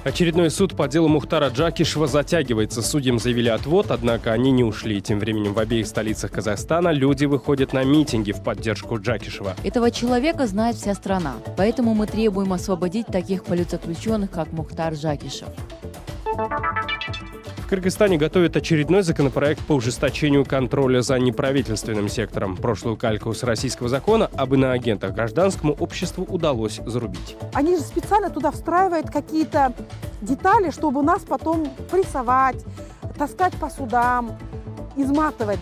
Очередной суд по делу Мухтара Джакишева затягивается. Судьям заявили отвод, однако они не ушли. Тем временем в обеих столицах Казахстана люди выходят на митинги в поддержку Джакишева. Этого человека знает вся страна. Поэтому мы требуем освободить таких политзаключенных, как Мухтар Джакишев. В Кыргызстане готовят очередной законопроект по ужесточению контроля за неправительственным сектором. Прошлую кальку с российского закона об иноагентах гражданскому обществу удалось зарубить. Они же специально туда встраивают какие-то детали, чтобы нас потом прессовать, таскать по судам, изматывать.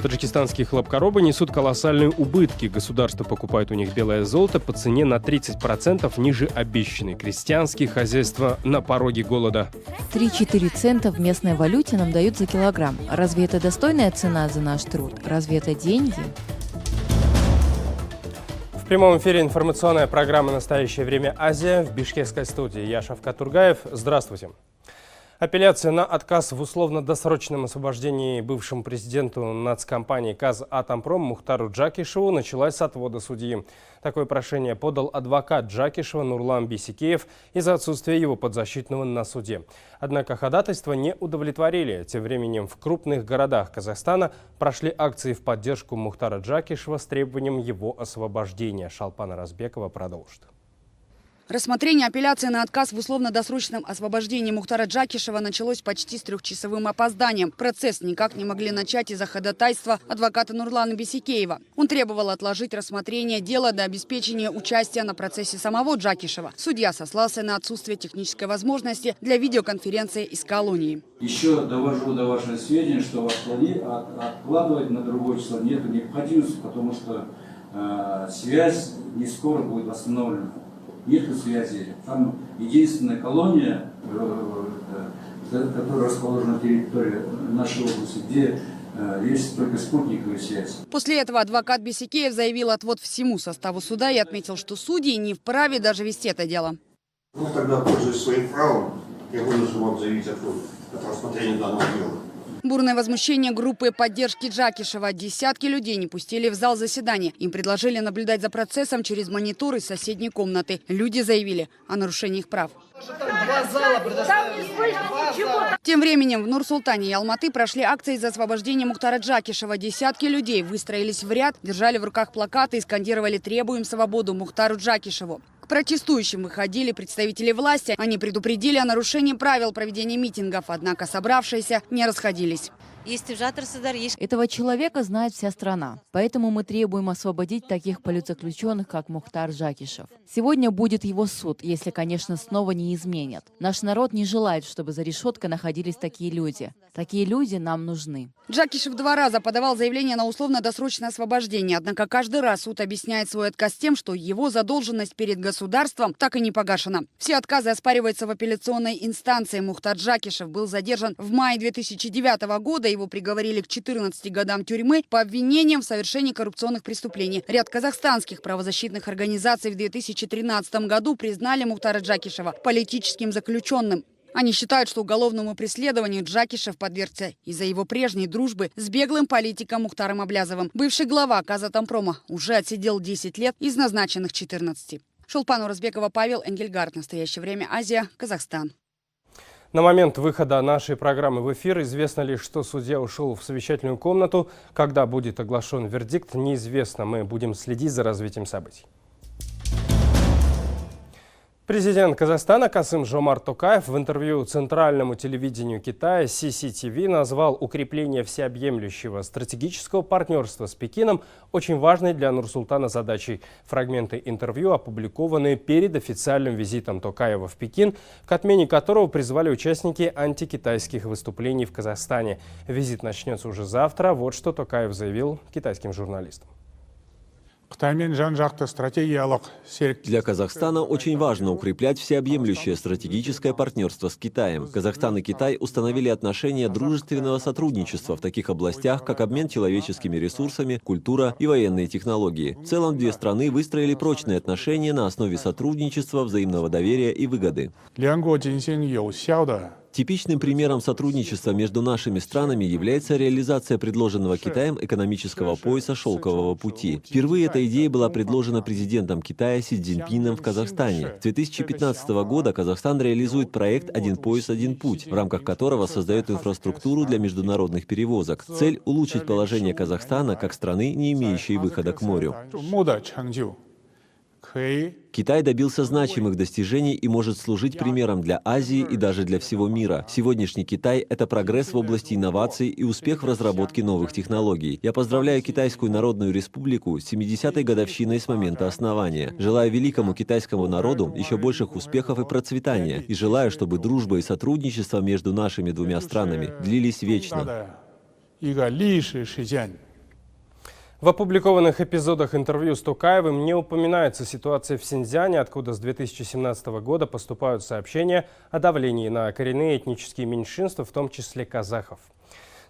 Таджикистанские хлопкоробы несут колоссальные убытки. Государство покупает у них белое золото по цене на 30% ниже обещанной. Крестьянские хозяйства на пороге голода. 3-4 цента в местной валюте нам дают за килограмм. Разве это достойная цена за наш труд? Разве это деньги? В прямом эфире информационная программа «Настоящее время. Азия» в бишкекской студии. Я Шавкат Тургаев. Здравствуйте. Апелляция на отказ в условно-досрочном освобождении бывшему президенту нацкомпании «Казатомпром» Мухтару Джакишеву началась с отвода судьи. Такое прошение подал адвокат Джакишева Нурлан Бисикеев из-за отсутствия его подзащитного на суде. Однако ходатайство не удовлетворили. Тем временем в крупных городах Казахстана прошли акции в поддержку Мухтара Джакишева с требованием его освобождения. Шалпана Разбекова продолжит. Рассмотрение апелляции на отказ в условно-досрочном освобождении Мухтара Джакишева началось почти с трехчасовым опозданием. Процесс никак не могли начать из-за ходатайства адвоката Нурлана Бисикеева. Он требовал отложить рассмотрение дела до обеспечения участия на процессе самого Джакишева. Судья сослался на отсутствие технической возможности для видеоконференции из колонии. Еще довожу до вашего сведения, что откладывать на другое число нет необходимости, потому что связь не скоро будет восстановлена. Нет связи. Там единственная колония, которая расположена на территории нашей области, где есть только спутниковая связь. После этого адвокат Бисикеев заявил отвод всему составу суда и отметил, что судьи не вправе даже вести это дело. Ну, тогда, пользуясь своим правом, я вынужден вам заявить отвод от рассмотрения данного дела. Бурное возмущение группы поддержки Джакишева. Десятки людей не пустили в зал заседания. Им предложили наблюдать за процессом через монитор из соседней комнаты. Люди заявили о нарушении их прав. Тем временем в Нур-Султане и Алматы прошли акции за освобождение Мухтара Джакишева. Десятки людей выстроились в ряд, держали в руках плакаты и скандировали «Требуем свободу Мухтару Джакишеву». К протестующим выходили представители власти. Они предупредили о нарушении правил проведения митингов, однако собравшиеся не расходились. Этого человека знает вся страна. Поэтому мы требуем освободить таких политзаключенных, как Мухтар Джакишев. Сегодня будет его суд, если, конечно, снова не изменят. Наш народ не желает, чтобы за решеткой находились такие люди. Такие люди нам нужны. Джакишев 2 раза подавал заявление на условно-досрочное освобождение. Однако каждый раз суд объясняет свой отказ тем, что его задолженность перед государством так и не погашена. Все отказы оспариваются в апелляционной инстанции. Мухтар Джакишев был задержан в мае 2009 года. Его приговорили к 14 годам тюрьмы по обвинениям в совершении коррупционных преступлений. Ряд казахстанских правозащитных организаций в 2013 году признали Мухтара Джакишева политическим заключенным. Они считают, что уголовному преследованию Джакишев подвергся из-за его прежней дружбы с беглым политиком Мухтаром Аблязовым. Бывший глава Казатомпрома уже отсидел 10 лет из назначенных 14. Шолпан Разбекова, Павел Энгельгард. Настоящее время. Азия. Казахстан. На момент выхода нашей программы в эфир известно лишь, что судья ушел в совещательную комнату. Когда будет оглашен вердикт, неизвестно. Мы будем следить за развитием событий. Президент Казахстана Касым-Жомарт Токаев в интервью центральному телевидению Китая CCTV назвал укрепление всеобъемлющего стратегического партнерства с Пекином очень важной для Нур-Султана задачей. Фрагменты интервью опубликованы перед официальным визитом Токаева в Пекин, к отмене которого призвали участники антикитайских выступлений в Казахстане. Визит начнется уже завтра. Вот что Токаев заявил китайским журналистам. Для Казахстана очень важно укреплять всеобъемлющее стратегическое партнерство с Китаем. Казахстан и Китай установили отношения дружественного сотрудничества в таких областях, как обмен человеческими ресурсами, культура и военные технологии. В целом, две страны выстроили прочные отношения на основе сотрудничества, взаимного доверия и выгоды. Типичным примером сотрудничества между нашими странами является реализация предложенного Китаем экономического пояса «Шелкового пути». Впервые эта идея была предложена президентом Китая Си Цзиньпином в Казахстане. С 2015 года Казахстан реализует проект «Один пояс, один путь», в рамках которого создает инфраструктуру для международных перевозок. Цель – улучшить положение Казахстана как страны, не имеющей выхода к морю. Китай добился значимых достижений и может служить примером для Азии и даже для всего мира. Сегодняшний Китай – это прогресс в области инноваций и успех в разработке новых технологий. Я поздравляю Китайскую Народную Республику с 70-й годовщиной с момента основания. Желаю великому китайскому народу еще больших успехов и процветания. И желаю, чтобы дружба и сотрудничество между нашими двумя странами длились вечно. В опубликованных эпизодах интервью с Токаевым не упоминается ситуация в Синьцзяне, откуда с 2017 года поступают сообщения о давлении на коренные этнические меньшинства, в том числе казахов.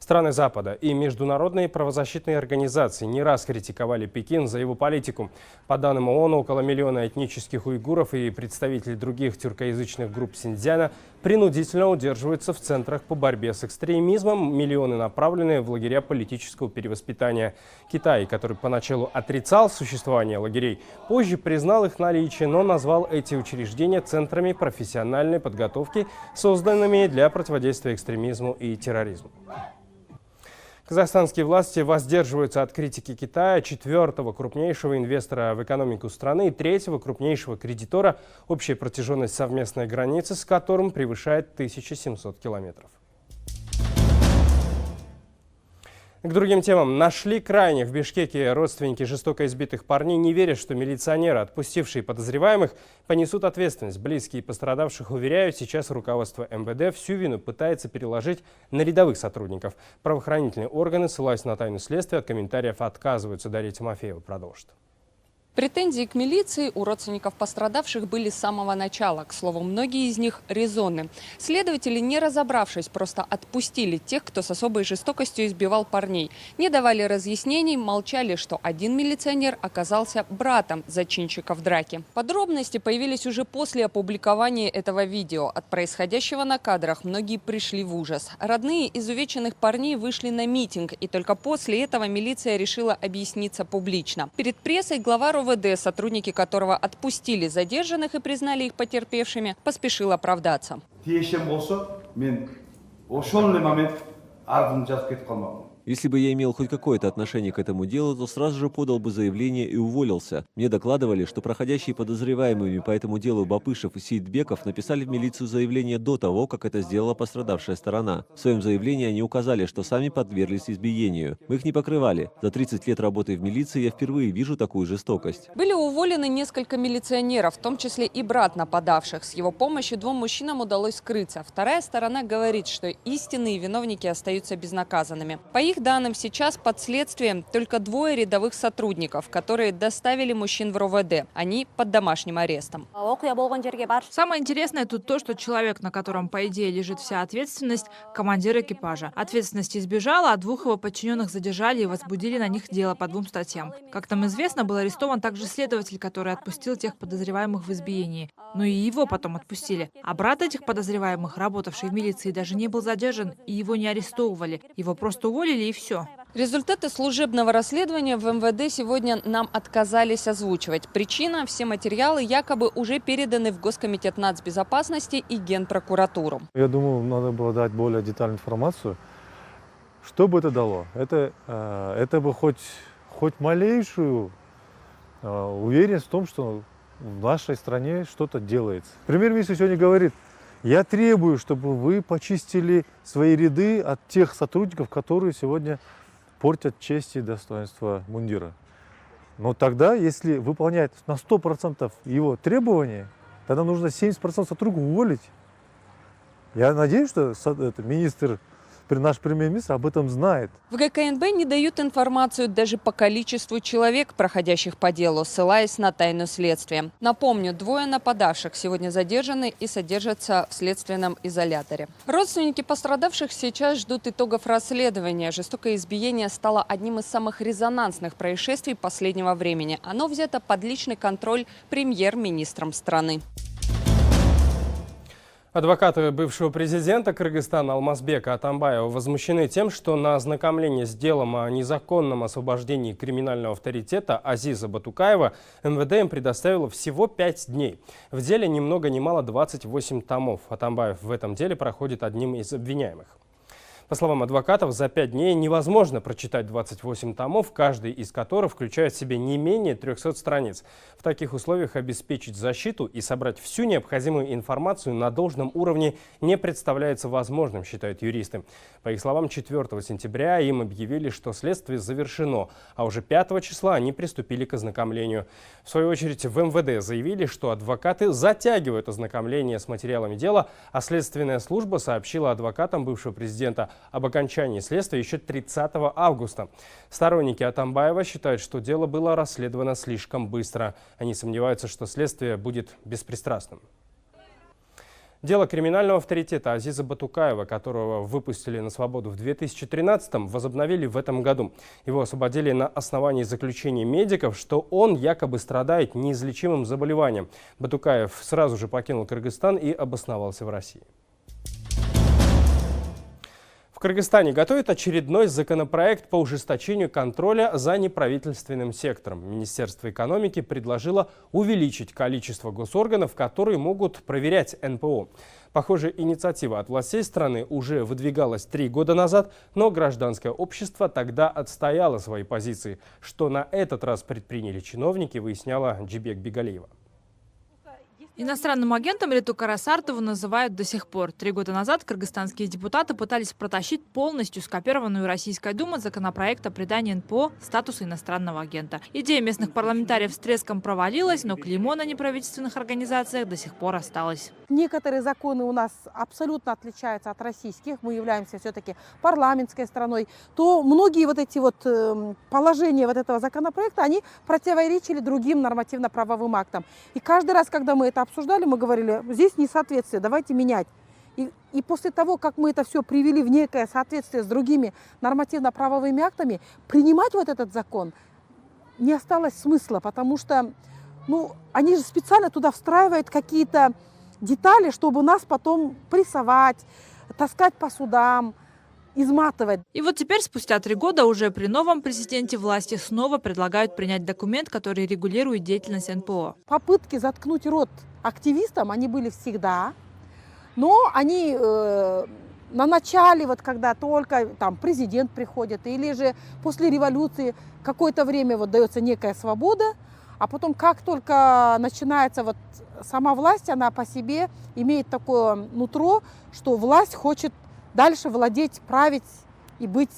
Страны Запада и международные правозащитные организации не раз критиковали Пекин за его политику. По данным ООН, около миллиона этнических уйгуров и представителей других тюркоязычных групп Синьцзяна принудительно удерживаются в центрах по борьбе с экстремизмом. Миллионы направлены в лагеря политического перевоспитания. Китай, который поначалу отрицал существование лагерей, позже признал их наличие, но назвал эти учреждения центрами профессиональной подготовки, созданными для противодействия экстремизму и терроризму. Казахстанские власти воздерживаются от критики Китая, четвертого крупнейшего инвестора в экономику страны и третьего крупнейшего кредитора, общая протяженность совместной границы с которым превышает 1700 километров. К другим темам. Нашли крайних в Бишкеке родственники жестоко избитых парней, не верят, что милиционеры, отпустившие подозреваемых, понесут ответственность. Близкие пострадавших уверяют, сейчас руководство МВД всю вину пытается переложить на рядовых сотрудников. Правоохранительные органы, ссылаясь на тайну следствия, от комментариев отказываются. Дарья Тимофеева продолжит. Претензии к милиции у родственников пострадавших были с самого начала. К слову, многие из них резонны. Следователи, не разобравшись, просто отпустили тех, кто с особой жестокостью избивал парней. Не давали разъяснений, молчали, что один милиционер оказался братом зачинщиков драки. Подробности появились уже после опубликования этого видео. От происходящего на кадрах многие пришли в ужас. Родные изувеченных парней вышли на митинг, и только после этого милиция решила объясниться публично. Перед прессой глава РОВД, сотрудники которого отпустили задержанных и признали их потерпевшими, поспешил оправдаться. Если бы я имел хоть какое-то отношение к этому делу, то сразу же подал бы заявление и уволился. Мне докладывали, что проходящие подозреваемыми по этому делу Бапышев и Сейдбеков написали в милицию заявление до того, как это сделала пострадавшая сторона. В своем заявлении они указали, что сами подверглись избиению. Мы их не покрывали. За 30 лет работы в милиции я впервые вижу такую жестокость. Были уволены несколько милиционеров, в том числе и брат нападавших. С его помощью двум мужчинам удалось скрыться. Вторая сторона говорит, что истинные виновники остаются безнаказанными. По их данным, сейчас под следствием только 2 рядовых сотрудников, которые доставили мужчин в РОВД. Они под домашним арестом. Самое интересное тут то, что человек, на котором, по идее, лежит вся ответственность, командир экипажа. Ответственность избежала, а 2 его подчиненных задержали и возбудили на них дело по 2 статьям. Как нам известно, был арестован также следователь, который отпустил тех подозреваемых в избиении. Но и его потом отпустили. А брат этих подозреваемых, работавший в милиции, даже не был задержан, и его не арестовывали. Его просто уволили, и все. Результаты служебного расследования в МВД сегодня нам отказались озвучивать. Причина – все материалы якобы уже переданы в Госкомитет нацбезопасности и Генпрокуратуру. Я думаю, надо было дать более детальную информацию. Что бы это дало? Это бы хоть малейшую уверенность в том, что в нашей стране что-то делается. Премьер-министр сегодня говорит: я требую, чтобы вы почистили свои ряды от тех сотрудников, которые сегодня портят честь и достоинство мундира. Но тогда, если выполнять на 100% его требования, тогда нужно 70% сотрудников уволить. Я надеюсь, что наш премьер-министр об этом знает. В ГКНБ не дают информацию даже по количеству человек, проходящих по делу, ссылаясь на тайну следствия. Напомню, 2 нападавших сегодня задержаны и содержатся в следственном изоляторе. Родственники пострадавших сейчас ждут итогов расследования. Жестокое избиение стало одним из самых резонансных происшествий последнего времени. Оно взято под личный контроль премьер-министром страны. Адвокаты бывшего президента Кыргызстана Алмазбека Атамбаева возмущены тем, что на ознакомление с делом о незаконном освобождении криминального авторитета Азиза Батукаева МВД им предоставило всего 5 дней. В деле ни много ни мало 28 томов. Атамбаев в этом деле проходит одним из обвиняемых. По словам адвокатов, за 5 дней невозможно прочитать 28 томов, каждый из которых включает в себя не менее 300 страниц. В таких условиях обеспечить защиту и собрать всю необходимую информацию на должном уровне не представляется возможным, считают юристы. По их словам, 4 сентября им объявили, что следствие завершено, а уже 5 числа они приступили к ознакомлению. В свою очередь в МВД заявили, что адвокаты затягивают ознакомление с материалами дела, а следственная служба сообщила адвокатам бывшего президента об окончании следствия еще 30 августа. Сторонники Атамбаева считают, что дело было расследовано слишком быстро. Они сомневаются, что следствие будет беспристрастным. Дело криминального авторитета Азиза Батукаева, которого выпустили на свободу в 2013-м, возобновили в этом году. Его освободили на основании заключения медиков, что он якобы страдает неизлечимым заболеванием. Батукаев сразу же покинул Кыргызстан и обосновался в России. В Кыргызстане готовят очередной законопроект по ужесточению контроля за неправительственным сектором. Министерство экономики предложило увеличить количество госорганов, которые могут проверять НПО. Похожая инициатива от властей страны уже выдвигалась 3 года назад, но гражданское общество тогда отстояло свои позиции. Что на этот раз предприняли чиновники, выясняла Джибек Бегалиева. Иностранным агентом Риту Карасартову называют до сих пор. 3 года назад кыргызстанские депутаты пытались протащить полностью скопированную Российской Думой законопроект о придании НПО статуса иностранного агента. Идея местных парламентариев с треском провалилась, но клеймо на неправительственных организациях до сих пор осталось. Некоторые законы у нас абсолютно отличаются от российских, мы являемся все-таки парламентской страной, то многие вот эти вот положения вот этого законопроекта, они противоречили другим нормативно-правовым актам. И каждый раз, когда мы это обсуждали, мы говорили, здесь несоответствие, давайте менять. И после того, как мы это все привели в некое соответствие с другими нормативно-правовыми актами, принимать вот этот закон не осталось смысла, потому что они же специально туда встраивают какие-то детали, чтобы нас потом прессовать, таскать по судам, изматывать. И вот теперь, спустя 3 года, уже при новом президенте власти снова предлагают принять документ, который регулирует деятельность НПО. Попытки заткнуть рот активистам, они были всегда, но они на начале, вот когда только там президент приходит, или же после революции какое-то время вот дается некая свобода, а потом как только начинается вот сама власть, она по себе имеет такое нутро, что власть хочет дальше владеть, править и быть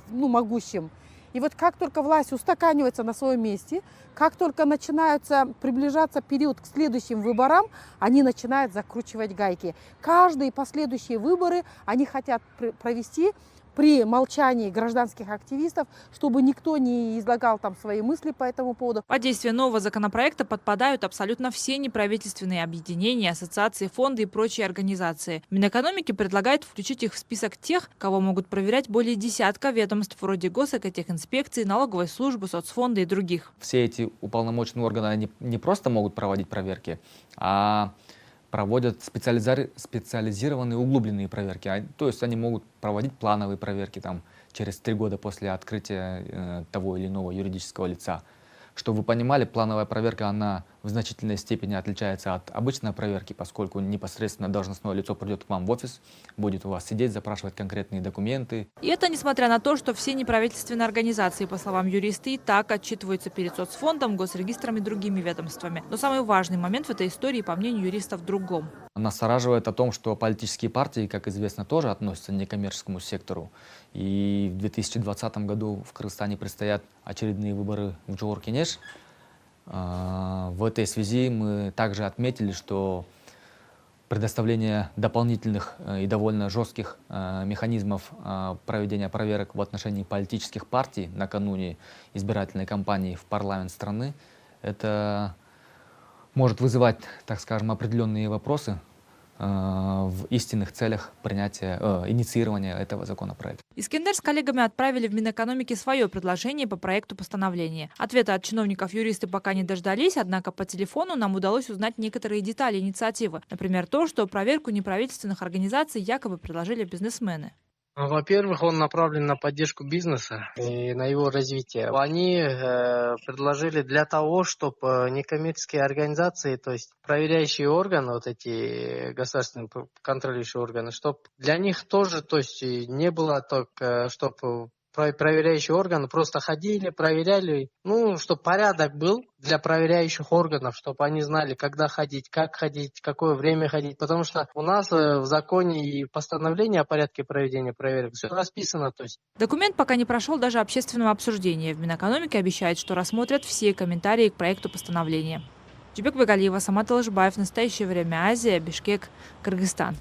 могущим. И вот как только власть устаканивается на своем месте, как только начинается приближаться период к следующим выборам, они начинают закручивать гайки. Каждые последующие выборы они хотят провести при молчании гражданских активистов, чтобы никто не излагал там свои мысли по этому поводу. Под действие нового законопроекта подпадают абсолютно все неправительственные объединения, ассоциации, фонды и прочие организации. Минэкономики предлагает включить их в список тех, кого могут проверять более десятка ведомств вроде Госэкотехинспекции, налоговой службы, соцфонда и других. Все эти уполномоченные органы они не просто могут проводить проверки, а проводят специализированные углубленные проверки. То есть они могут проводить плановые проверки через 3 года после открытия того или иного юридического лица. Чтобы вы понимали, плановая проверка, она в значительной степени отличается от обычной проверки, поскольку непосредственно должностное лицо придет к вам в офис, будет у вас сидеть, запрашивать конкретные документы. И это несмотря на то, что все неправительственные организации, по словам юриста, и так отчитываются перед соцфондом, госрегистром и другими ведомствами. Но самый важный момент в этой истории, по мнению юристов, в другом. Настораживает о том, что политические партии, как известно, тоже относятся к некоммерческому сектору. И в 2020 году в Кыргызстане предстоят очередные выборы в Джоғор-Кенеш. В этой связи мы также отметили, что предоставление дополнительных и довольно жестких механизмов проведения проверок в отношении политических партий накануне избирательной кампании в парламент страны, это может вызывать, так скажем, определенные вопросы в истинных целях принятия, инициирования этого законопроекта. Искендер с коллегами отправили в Минэкономики свое предложение по проекту постановления. Ответа от чиновников юристы пока не дождались, однако по телефону нам удалось узнать некоторые детали инициативы. Например, то, что проверку неправительственных организаций якобы предложили бизнесмены. Во-первых, он направлен на поддержку бизнеса и на его развитие. Они предложили для того, чтобы некоммерческие организации, то есть проверяющие органы, вот эти государственные контролирующие органы, чтобы для них тоже, то есть не было так, чтобы проверяющие органы просто ходили, проверяли, чтобы порядок был для проверяющих органов, чтобы они знали, когда ходить, как ходить, какое время ходить, потому что у нас в законе и постановлении о порядке проведения проверок все расписано. То есть. Документ пока не прошел даже общественного обсуждения. В Минэкономике обещают, что рассмотрят все комментарии к проекту постановления. Жубек Бегалиева, Самат Алышбаев. В настоящее время Азия, Бишкек, Кыргызстан.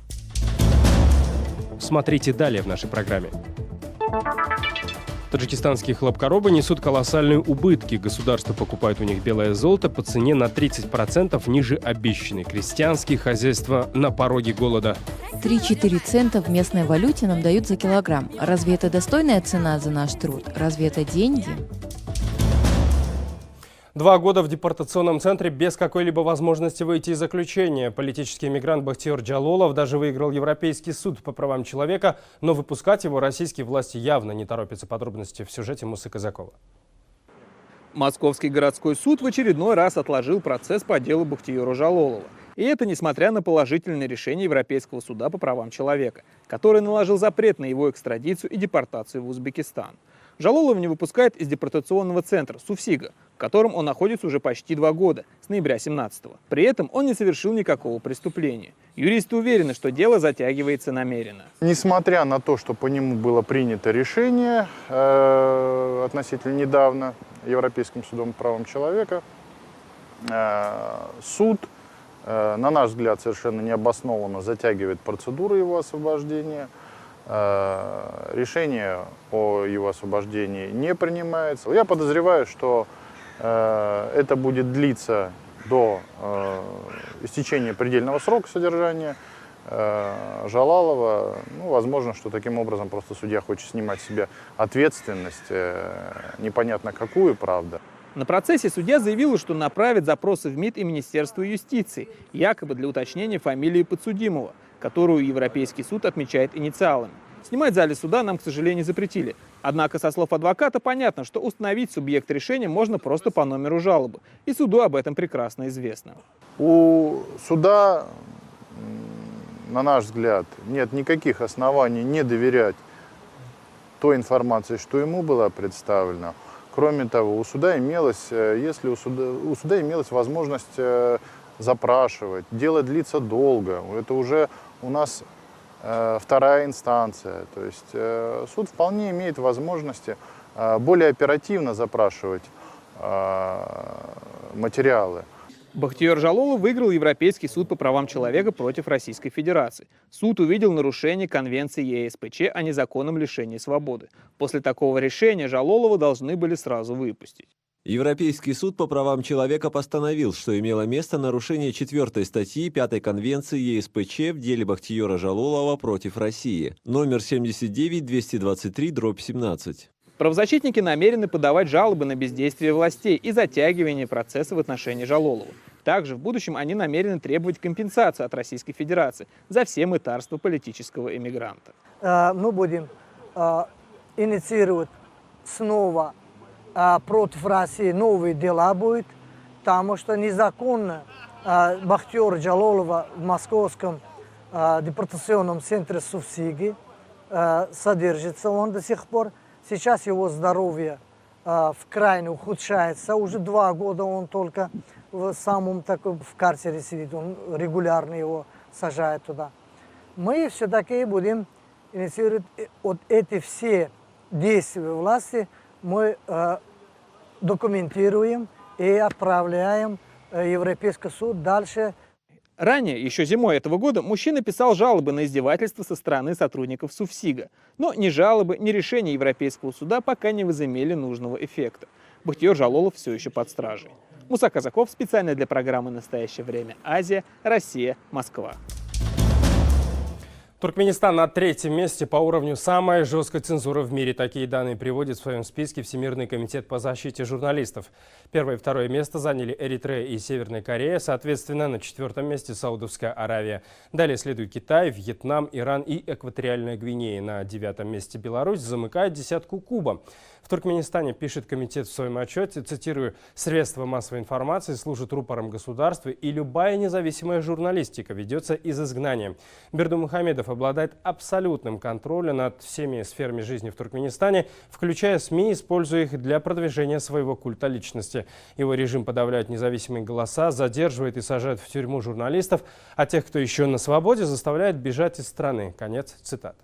Смотрите далее в нашей программе. Таджикистанские хлопкоробы несут колоссальные убытки. Государство покупает у них белое золото по цене на 30% ниже обещанной. Крестьянские хозяйства на пороге голода. 3-4 цента в местной валюте нам дают за килограмм. Разве это достойная цена за наш труд? Разве это деньги? 2 года в депортационном центре без какой-либо возможности выйти из заключения. Политический эмигрант Бахтиёр Джалолов даже выиграл Европейский суд по правам человека, но выпускать его российские власти явно не торопятся. Подробности в сюжете Мусы Казакова. Московский городской суд в очередной раз отложил процесс по делу Бахтиёра Джалолова. И это несмотря на положительное решение Европейского суда по правам человека, который наложил запрет на его экстрадицию и депортацию в Узбекистан. Джалолова не выпускают из депортационного центра Суфсига, в котором он находится уже почти 2 года, с ноября 17-го. При этом он не совершил никакого преступления. Юристы уверены, что дело затягивается намеренно. Несмотря на то, что по нему было принято решение относительно недавно Европейским судом по правам человека, суд, на наш взгляд, совершенно необоснованно затягивает процедуру его освобождения. Решение о его освобождении не принимается. Я подозреваю, что это будет длиться до истечения предельного срока содержания Джалолова. Возможно, что таким образом просто судья хочет снимать с себя ответственность, непонятно какую, правда. На процессе судья заявила, что направит запросы в МИД и Министерство юстиции, якобы для уточнения фамилии подсудимого, которую Европейский суд отмечает инициалами. Снимать в зале суда нам, к сожалению, запретили. Однако, со слов адвоката, понятно, что установить субъект решения можно просто по номеру жалобы. И суду об этом прекрасно известно. У суда, на наш взгляд, нет никаких оснований не доверять той информации, что ему была представлена. Кроме того, у суда имелась, у суда имелась возможность запрашивать, дело длится долго. Это уже у нас вторая инстанция. То есть суд вполне имеет возможности более оперативно запрашивать материалы. Бахтиёр Джалолов выиграл Европейский суд по правам человека против Российской Федерации. Суд увидел нарушение Конвенции ЕСПЧ о незаконном лишении свободы. После такого решения Джалолова должны были сразу выпустить. Европейский суд по правам человека постановил, что имело место нарушение 4 статьи 5 Конвенции ЕСПЧ в деле Бахтиёра Джалолова против России, номер 79-223/17. Правозащитники намерены подавать жалобы на бездействие властей и затягивание процесса в отношении Джалолова. Также в будущем они намерены требовать компенсацию от Российской Федерации за все мытарства политического эмигранта. Мы будем инициировать снова против России новые дела будет, потому что незаконно Бахтиёра Джалолова в московском депортационном центре Суфсиги содержится он до сих пор. Сейчас его здоровье крайне ухудшается. Уже 2 года он только в карцере сидит. Он регулярно его сажает туда. Мы все-таки будем инициировать вот эти все действия власти. Мы документируем и отправляем Европейский суд дальше. Ранее, еще зимой этого года, мужчина писал жалобы на издевательства со стороны сотрудников Суфсига. Но ни жалобы, ни решения Европейского суда пока не возымели нужного эффекта. Бахтиёр Джалолов все еще под стражей. Муса Казаков специально для программы «Настоящее время. Азия. Россия. Москва». Туркменистан на третьем месте по уровню самой жесткой цензуры в мире. Такие данные приводит в своем списке Всемирный комитет по защите журналистов. Первое и второе место заняли Эритрея и Северная Корея. Соответственно, на четвертом месте Саудовская Аравия. Далее следует Китай, Вьетнам, Иран и Экваториальная Гвинея. На девятом месте Беларусь замыкает десятку Куба. В Туркменистане, пишет комитет в своем отчете, цитирую, «средства массовой информации служат рупором государства, и любая независимая журналистика ведется из изгнания». Бердумухамедов обладает абсолютным контролем над всеми сферами жизни в Туркменистане, включая СМИ, используя их для продвижения своего культа личности. Его режим подавляет независимые голоса, задерживает и сажает в тюрьму журналистов, а тех, кто еще на свободе, заставляет бежать из страны. Конец цитаты.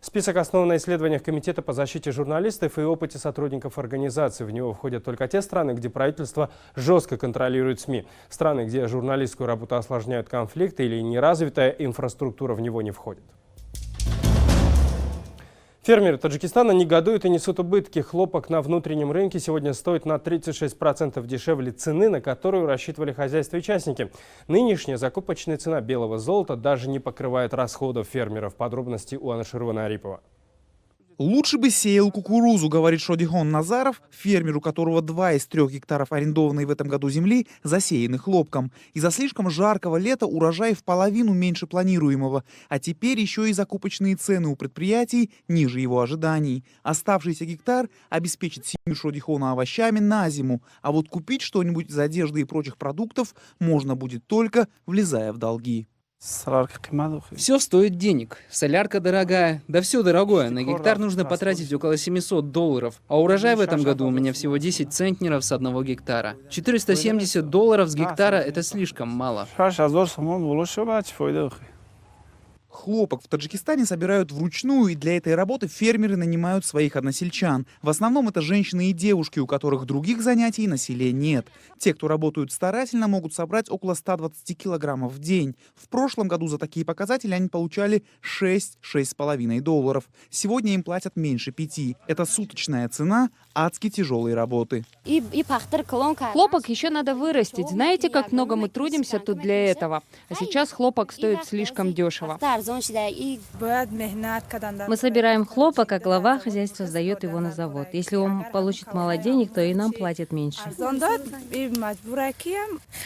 Список основан на исследованиях Комитета по защите журналистов и опыте сотрудников организации. В него входят только те страны, где правительство жестко контролирует СМИ. Страны, где журналистскую работу осложняют конфликты или неразвитая инфраструктура в него не входит. Фермеры Таджикистана негодуют и несут убытки. Хлопок на внутреннем рынке сегодня стоит на 36% дешевле цены, на которую рассчитывали хозяйства-участники. Нынешняя закупочная цена белого золота даже не покрывает расходов фермеров. Подробности у Анаширвана Арипова. Лучше бы сеял кукурузу, говорит Шодихон Назаров, фермер, у которого 2 из 3 гектаров арендованной в этом году земли засеяны хлопком. Из-за слишком жаркого лета урожай в половину меньше планируемого, а теперь еще и закупочные цены у предприятий ниже его ожиданий. Оставшийся гектар обеспечит семью Шодихона овощами на зиму, а вот купить что-нибудь из одежды и прочих продуктов можно будет только влезая в долги. Все стоит денег. Солярка дорогая, да все дорогое. На гектар нужно потратить около $700, а урожай в этом году у меня всего 10 центнеров с 1 гектара. $470 с гектара — это слишком мало. Хлопок в Таджикистане собирают вручную, и для этой работы фермеры нанимают своих односельчан. В основном это женщины и девушки, у которых других занятий на селе нет. Те, кто работают старательно, могут собрать около 120 килограммов в день. В прошлом году за такие показатели они получали $6–6,5. Сегодня им платят меньше 5. Это суточная цена адски тяжелой работы. Хлопок еще надо вырастить. Знаете, как много мы трудимся тут для этого? А сейчас хлопок стоит слишком дешево. Мы собираем хлопок, а глава хозяйства сдает его на завод. Если он получит мало денег, то и нам платят меньше.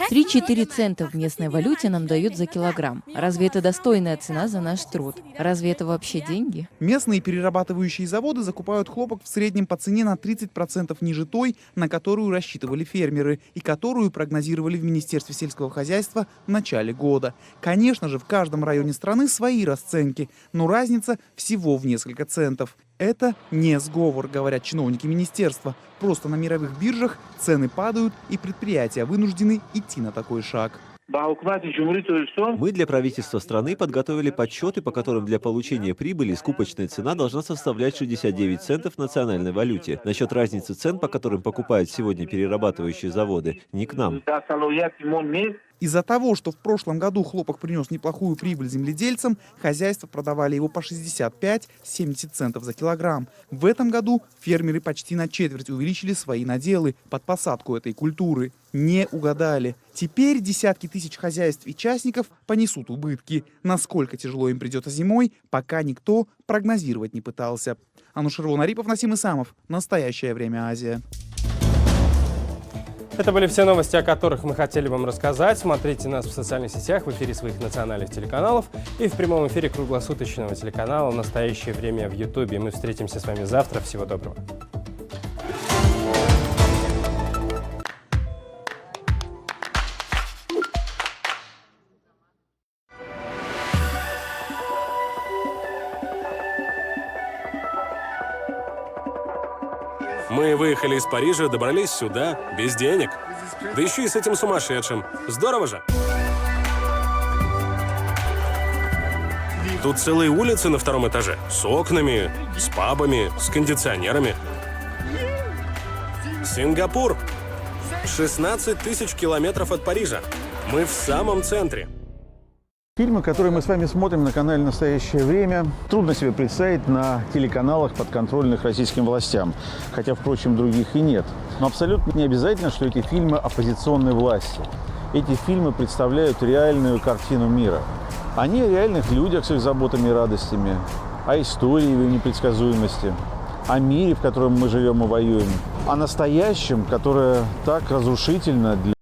3-4 цента в местной валюте нам дают за килограмм. Разве это достойная цена за наш труд? Разве это вообще деньги? Местные перерабатывающие заводы закупают хлопок в среднем по цене на 30% ниже той, на которую рассчитывали фермеры и которую прогнозировали в Министерстве сельского хозяйства в начале года. Конечно же, в каждом районе страны свои расценки, но разница всего в несколько центов. Это не сговор, говорят чиновники министерства. Просто на мировых биржах цены падают, и предприятия вынуждены идти на такой шаг. Мы для правительства страны подготовили подсчеты, по которым для получения прибыли скупочная цена должна составлять 69 центов в национальной валюте. Насчет разницы цен, по которым покупают сегодня перерабатывающие заводы, не к нам. Из-за того, что в прошлом году хлопок принес неплохую прибыль земледельцам, хозяйства продавали его по 65–70 центов за килограмм. В этом году фермеры почти на четверть увеличили свои наделы под посадку этой культуры. Не угадали. Теперь десятки тысяч хозяйств и частников понесут убытки. Насколько тяжело им придется зимой, пока никто прогнозировать не пытался. Анушервон Арипов, Насим Исамов. Настоящее время Азия. Это были все новости, о которых мы хотели вам рассказать. Смотрите нас в социальных сетях, в эфире своих национальных телеканалов и в прямом эфире круглосуточного телеканала «Настоящее время» в Ютубе. Мы встретимся с вами завтра. Всего доброго. Мы выехали из Парижа, добрались сюда, без денег. Да еще и с этим сумасшедшим. Здорово же! Тут целые улицы на 2-м этаже. С окнами, с пабами, с кондиционерами. Сингапур. 16 тысяч километров от Парижа. Мы в самом центре. Фильмы, которые мы с вами смотрим на канале «Настоящее время», трудно себе представить на телеканалах, подконтрольных российским властям. Хотя, впрочем, других и нет. Но абсолютно не обязательно, что эти фильмы оппозиционной власти. эти фильмы представляют реальную картину мира. Они о реальных людях с их заботами и радостями, о истории и ее непредсказуемости, о мире, в котором мы живем и воюем, о настоящем, которое так разрушительно для